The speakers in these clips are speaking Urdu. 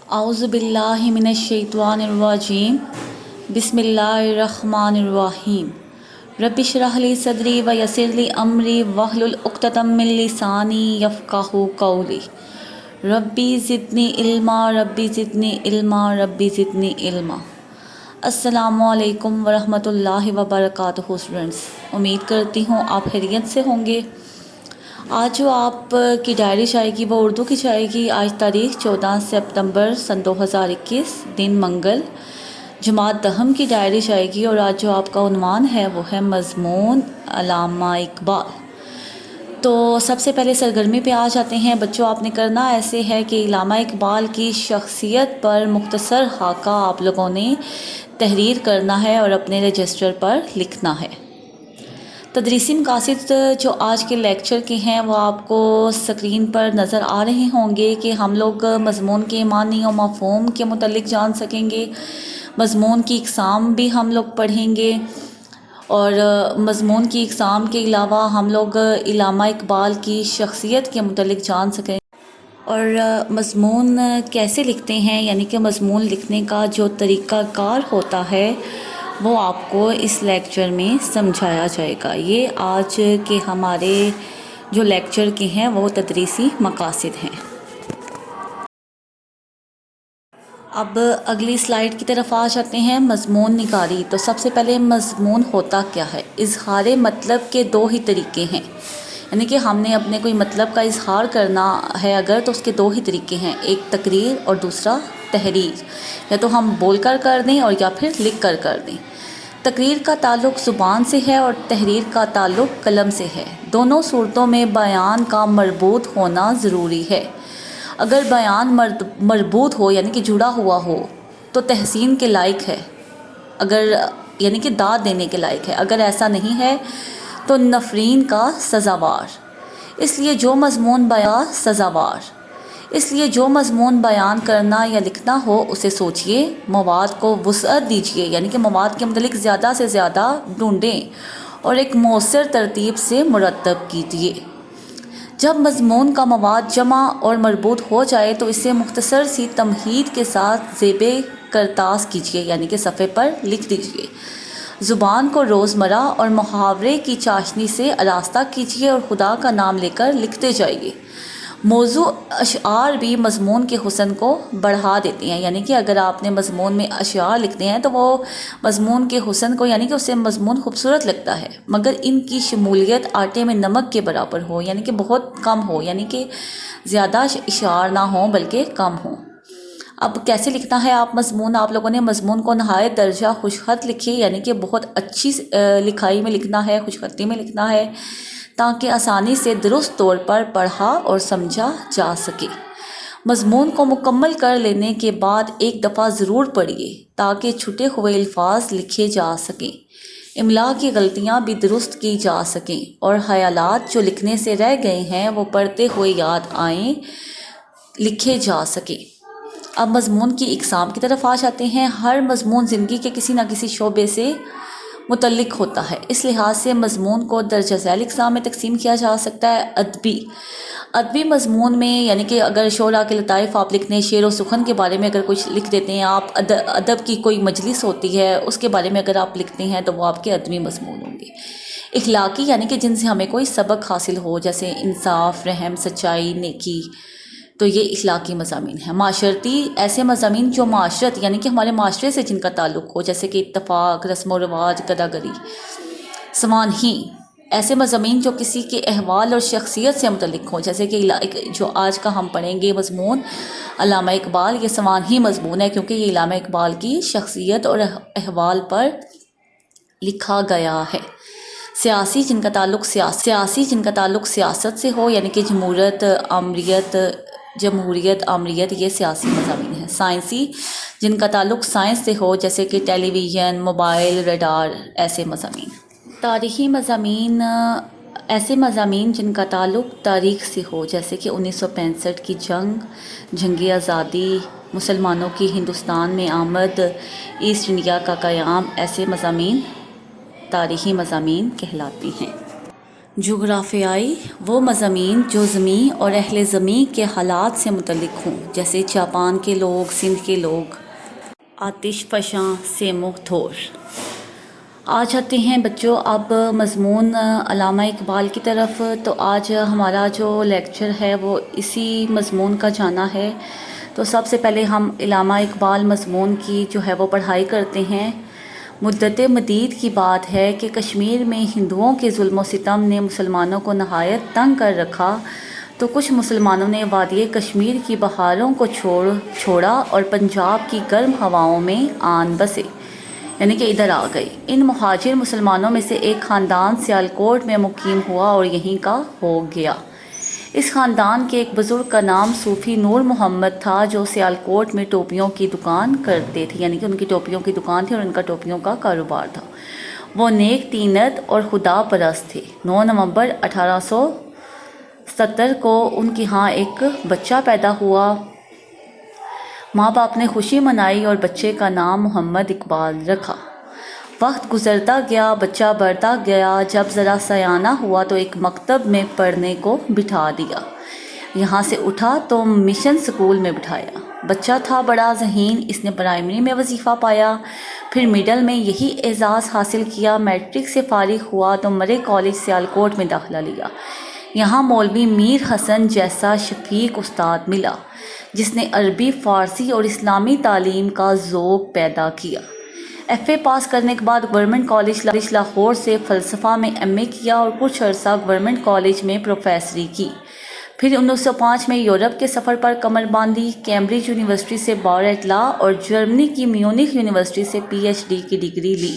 اعوذ باللہ من الشیطان الرجیم بسم اللہ الرحمن الرحیم رب اشرح لی صدری ویسر لی امری واحلل عقدۃ من لسانی یفقہوا قولی ربی زدنی علما ربی زدنی علما ربی زدنی علما۔ السلام علیکم ورحمۃ اللہ وبرکاتہ اسٹوڈنٹس، امید کرتی ہوں آپ خیریت سے ہوں گے۔ آج جو آپ کی ڈائری جائے گی وہ اردو کی جائے گی۔ آج تاریخ 14 سپتمبر سن 2021، دن منگل، جماعت دہم کی ڈائری جائے گی، اور آج جو آپ کا عنوان ہے وہ ہے مضمون علامہ اقبال۔ تو سب سے پہلے سرگرمی پہ آ جاتے ہیں بچوں۔ آپ نے کرنا ایسے ہے کہ علامہ اقبال کی شخصیت پر مختصر خاکہ آپ لوگوں نے تحریر کرنا ہے اور اپنے رجسٹر پر لکھنا ہے۔ تدریسی مقاصد جو آج کے لیکچر کے ہیں وہ آپ کو سکرین پر نظر آ رہے ہوں گے کہ ہم لوگ مضمون کے معنی و مفہوم کے متعلق جان سکیں گے، مضمون کی اقسام بھی ہم لوگ پڑھیں گے، اور مضمون کی اقسام کے علاوہ ہم لوگ علامہ اقبال کی شخصیت کے متعلق جان سکیں، اور مضمون کیسے لکھتے ہیں، یعنی کہ مضمون لکھنے کا جو طریقہ کار ہوتا ہے وہ آپ کو اس لیکچر میں سمجھایا جائے گا۔ یہ آج کے ہمارے جو لیکچر کے ہیں وہ تدریسی مقاصد ہیں۔ اب اگلی سلائیڈ کی طرف آ جاتے ہیں۔ مضمون نگاری۔ تو سب سے پہلے مضمون ہوتا کیا ہے؟ اظہار مطلب کے دو ہی طریقے ہیں، یعنی کہ ہم نے اپنے کوئی مطلب کا اظہار کرنا ہے اگر تو اس کے دو ہی طریقے ہیں، ایک تقریر اور دوسرا تحریر، یا تو ہم بول کر دیں اور یا پھر لکھ کر دیں۔ تقریر کا تعلق زبان سے ہے اور تحریر کا تعلق قلم سے ہے۔ دونوں صورتوں میں بیان کا مربوط ہونا ضروری ہے۔ اگر بیان مربوط ہو یعنی کہ جڑا ہوا ہو تو تحسین کے لائق ہے، اگر یعنی کہ داد دینے کے لائق ہے، اگر ایسا نہیں ہے تو نفرین کا سزاوار۔ اس لیے جو مضمون بیان کرنا یا لکھنا ہو اسے سوچئے، مواد کو وسعت دیجئے، یعنی کہ مواد کے متعلق زیادہ سے زیادہ ڈھونڈیں اور ایک مؤثر ترتیب سے مرتب کیجئے۔ جب مضمون کا مواد جمع اور مربوط ہو جائے تو اسے مختصر سی تمہید کے ساتھ زیب کرتاس کیجئے، یعنی کہ صفحے پر لکھ دیجئے۔ زبان کو روزمرہ اور محاورے کی چاشنی سے آراستہ کیجئے اور خدا کا نام لے کر لکھتے جائیے۔ موضوع اشعار بھی مضمون کے حسن کو بڑھا دیتے ہیں، یعنی کہ اگر آپ نے مضمون میں اشعار لکھتے ہیں تو وہ مضمون کے حسن کو، یعنی کہ اس سے مضمون خوبصورت لگتا ہے، مگر ان کی شمولیت آٹے میں نمک کے برابر ہو، یعنی کہ بہت کم ہو، یعنی کہ زیادہ اشعار نہ ہوں بلکہ کم ہوں۔ اب کیسے لکھنا ہے آپ لوگوں نے مضمون کو نہایت درجہ خوش خط لکھیے، یعنی کہ بہت اچھی لکھائی میں لکھنا ہے، خوش خطی میں لکھنا ہے، تاکہ آسانی سے درست طور پر پڑھا اور سمجھا جا سکے۔ مضمون کو مکمل کر لینے کے بعد ایک دفعہ ضرور پڑھیے تاکہ چھٹے ہوئے الفاظ لکھے جا سکیں، املا کی غلطیاں بھی درست کی جا سکیں، اور خیالات جو لکھنے سے رہ گئے ہیں وہ پڑھتے ہوئے یاد آئیں، لکھے جا سکیں۔ اب مضمون کی اقسام کی طرف آ جاتے ہیں۔ ہر مضمون زندگی کے کسی نہ کسی شعبے سے متعلق ہوتا ہے، اس لحاظ سے مضمون کو درجہ ذیل اقسام میں تقسیم کیا جا سکتا ہے۔ ادبی مضمون میں، یعنی کہ اگر شعراء کے لطائف آپ لکھتے ہیں، شعر و سخن کے بارے میں اگر کچھ لکھ دیتے ہیں آپ، ادب کی کوئی مجلس ہوتی ہے اس کے بارے میں اگر آپ لکھتے ہیں تو وہ آپ کے ادبی مضمون ہوں گے۔ اخلاقی، یعنی کہ جن سے ہمیں کوئی سبق حاصل ہو، جیسے انصاف، رحم، سچائی، نیکی، تو یہ اخلاقی مضامین ہیں۔ معاشرتی، ایسے مضامین جو معاشرت یعنی کہ ہمارے معاشرے سے جن کا تعلق ہو، جیسے کہ اتفاق، رسم و رواج، گداگری۔ سوانحی، ایسے مضامین جو کسی کے احوال اور شخصیت سے متعلق ہوں، جیسے کہ جو آج کا ہم پڑھیں گے مضمون علامہ اقبال، یہ سوانحی مضمون ہے کیونکہ یہ علامہ اقبال کی شخصیت اور احوال پر لکھا گیا ہے۔ سیاسی، جن کا تعلق سیاست سے ہو، یعنی کہ جمہوریت، آمریت، یہ سیاسی مضامین ہیں۔ سائنسی، جن کا تعلق سائنس سے ہو، جیسے کہ ٹیلی ویژن، موبائل، ریڈار، ایسے مضامین۔ تاریخی مضامین، ایسے مضامین جن کا تعلق تاریخ سے ہو، جیسے کہ 1965 کی جنگ آزادی، مسلمانوں کی ہندوستان میں آمد، ایسٹ انڈیا کا قیام، ایسے مضامین تاریخی مضامین کہلاتی ہیں۔ جغرافیائی وہ مضامین جو زمین اور اہل زمین کے حالات سے متعلق ہوں، جیسے جاپان کے لوگ، سندھ کے لوگ، آتش فشاں سیمو تھور۔ آج آتے ہیں بچوں اب مضمون علامہ اقبال کی طرف۔ تو آج ہمارا جو لیکچر ہے وہ اسی مضمون کا جانا ہے۔ تو سب سے پہلے ہم علامہ اقبال مضمون کی جو ہے وہ پڑھائی کرتے ہیں۔ مدت مدید کی بات ہے کہ کشمیر میں ہندوؤں کے ظلم و ستم نے مسلمانوں کو نہایت تنگ کر رکھا، تو کچھ مسلمانوں نے وادی کشمیر کی بہاروں کو چھوڑا اور پنجاب کی گرم ہواؤں میں آن بسے، یعنی کہ ادھر آ گئے۔ ان مہاجر مسلمانوں میں سے ایک خاندان سیالکوٹ میں مقیم ہوا اور یہیں کا ہو گیا۔ اس خاندان کے ایک بزرگ کا نام صوفی نور محمد تھا، جو سیالکوٹ میں ٹوپیوں کی دکان کرتے تھے، یعنی کہ ان کی ٹوپیوں کی دکان تھی اور ان کا ٹوپیوں کا کاروبار تھا۔ وہ نیک طینت اور خدا پرست تھے۔ 9 نومبر 1870 کو ان کے ہاں ایک بچہ پیدا ہوا۔ ماں باپ نے خوشی منائی اور بچے کا نام محمد اقبال رکھا۔ وقت گزرتا گیا، بچہ بڑھتا گیا۔ جب ذرا سیانہ ہوا تو ایک مکتب میں پڑھنے کو بٹھا دیا۔ یہاں سے اٹھا تو مشن سکول میں بٹھایا۔ بچہ تھا بڑا ذہین، اس نے پرائمری میں وظیفہ پایا، پھر مڈل میں یہی اعزاز حاصل کیا۔ میٹرک سے فارغ ہوا تو مرے کالج سیالکوٹ میں داخلہ لیا۔ یہاں مولوی میر حسن جیسا شفیق استاد ملا، جس نے عربی، فارسی اور اسلامی تعلیم کا ذوق پیدا کیا۔ ایف اے پاس کرنے کے بعد گورنمنٹ کالج لاہور سے فلسفہ میں ایم اے کیا اور کچھ عرصہ گورنمنٹ کالج میں پروفیسری کی۔ پھر 1905 میں یورپ کے سفر پر کمر باندھی۔ کیمبرج یونیورسٹی سے بار ایٹ لا اور جرمنی کی میونخ یونیورسٹی سے پی ایچ ڈی کی ڈگری لی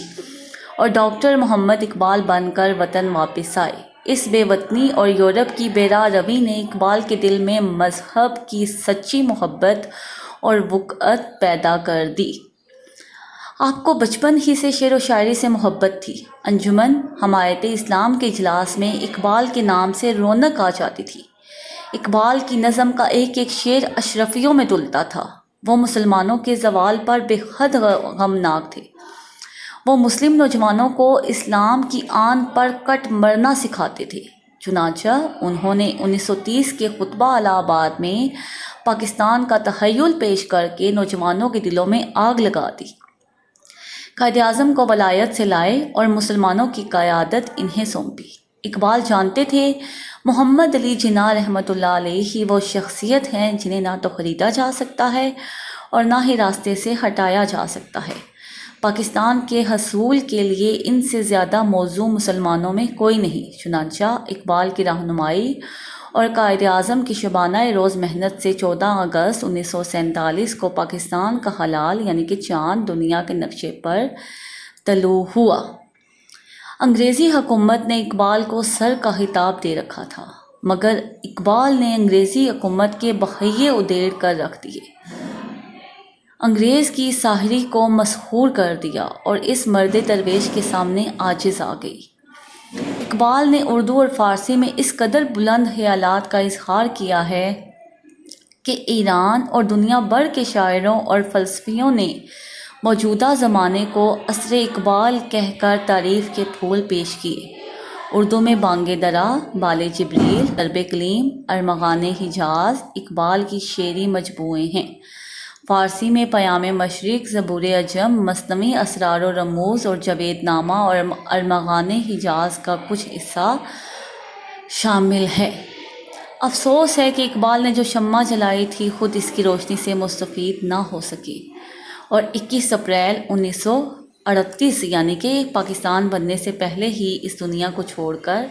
اور ڈاکٹر محمد اقبال بن کر وطن واپس آئے۔ اس بے وطنی اور یورپ کی بے راہ روی نے اقبال کے دل میں مذہب کی سچی محبت اور وقعت پیدا کر دی۔ آپ کو بچپن ہی سے شعر و شاعری سے محبت تھی۔ انجمن حمایت اسلام کے اجلاس میں اقبال کے نام سے رونق آ جاتی تھی۔ اقبال کی نظم کا ایک ایک شعر اشرفیوں میں تلتا تھا۔ وہ مسلمانوں کے زوال پر بے حد غمناک تھے۔ وہ مسلم نوجوانوں کو اسلام کی آن پر کٹ مرنا سکھاتے تھے۔ چنانچہ انہوں نے 1930 کے خطبہ الہ آباد میں پاکستان کا تخیل پیش کر کے نوجوانوں کے دلوں میں آگ لگا دی۔ قائد اعظم کو ولایت سے لائے اور مسلمانوں کی قیادت انہیں سونپی۔ اقبال جانتے تھے محمد علی جناح رحمۃ اللہ علیہ ہی وہ شخصیت ہیں جنہیں نہ تو خریدا جا سکتا ہے اور نہ ہی راستے سے ہٹایا جا سکتا ہے۔ پاکستان کے حصول کے لیے ان سے زیادہ موزوں مسلمانوں میں کوئی نہیں۔ چنانچہ اقبال کی رہنمائی اور قائد اعظم کی شبانہ روز محنت سے 14 اگست 1947 کو پاکستان کا ہلال یعنی کہ چاند دنیا کے نقشے پر طلوع ہوا۔ انگریزی حکومت نے اقبال کو سر کا خطاب دے رکھا تھا، مگر اقبال نے انگریزی حکومت کے بہیے ادھیڑ کر رکھ دیے، انگریز کی ساحری کو مسحور کر دیا اور اس مرد درویش کے سامنے عاجز آ گئی۔ اقبال نے اردو اور فارسی میں اس قدر بلند خیالات کا اظہار کیا ہے کہ ایران اور دنیا بھر کے شاعروں اور فلسفیوں نے موجودہ زمانے کو عصر اقبال کہہ کر تعریف کے پھول پیش کیے۔ اردو میں بانگ درا، بال جبریل، درب کلیم، ارمغان حجاز اقبال کی شعری مجموعے ہیں۔ فارسی میں پیام مشرق، زبور عجم، مثنوی اسرار و رموز اور جاوید نامہ اور ارمغان حجاز کا کچھ حصہ شامل ہے۔ افسوس ہے کہ اقبال نے جو شمع جلائی تھی خود اس کی روشنی سے مستفید نہ ہو سکی اور 21 اپریل 1938 یعنی کہ پاکستان بننے سے پہلے ہی اس دنیا کو چھوڑ کر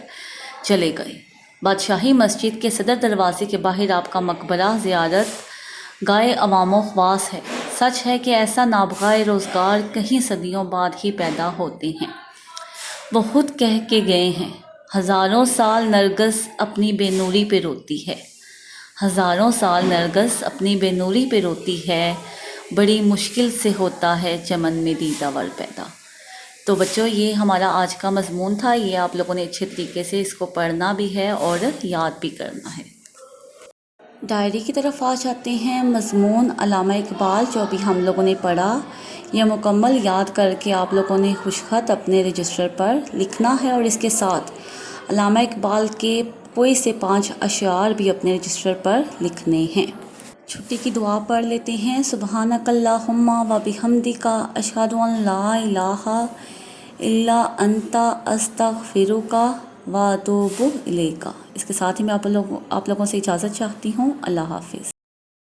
چلے گئے۔ بادشاہی مسجد کے صدر دروازے کے باہر آپ کا مقبرہ زیارت گائے عوام و خواص ہے۔ سچ ہے کہ ایسا نابغہ روزگار کہیں صدیوں بعد ہی پیدا ہوتے ہیں۔ وہ خود کہہ کے گئے ہیں، ہزاروں سال نرگس اپنی بے نوری پہ روتی ہے، ہزاروں سال نرگس اپنی بے نوری پہ روتی ہے، بڑی مشکل سے ہوتا ہے چمن میں دیدہ ور پیدا۔ تو بچوں یہ ہمارا آج کا مضمون تھا، یہ آپ لوگوں نے اچھے طریقے سے اس کو پڑھنا بھی ہے اور یاد بھی کرنا ہے۔ ڈائری کی طرف آ جاتے ہیں۔ مضمون علامہ اقبال جو ابھی ہم لوگوں نے پڑھا، یہ مکمل یاد کر کے آپ لوگوں نے خوش خط اپنے رجسٹر پر لکھنا ہے اور اس کے ساتھ علامہ اقبال کے کوئی سے 5 اشعار بھی اپنے رجسٹر پر لکھنے ہیں۔ چھٹی کی دعا پڑھ لیتے ہیں۔ سبحانک اللہم و بحمدک اشہد ان لا الہ الا انت استغفرک و اتوب الیک۔ اس کے ساتھ ہی میں آپ لوگوں سے اجازت چاہتی ہوں۔ اللہ حافظ۔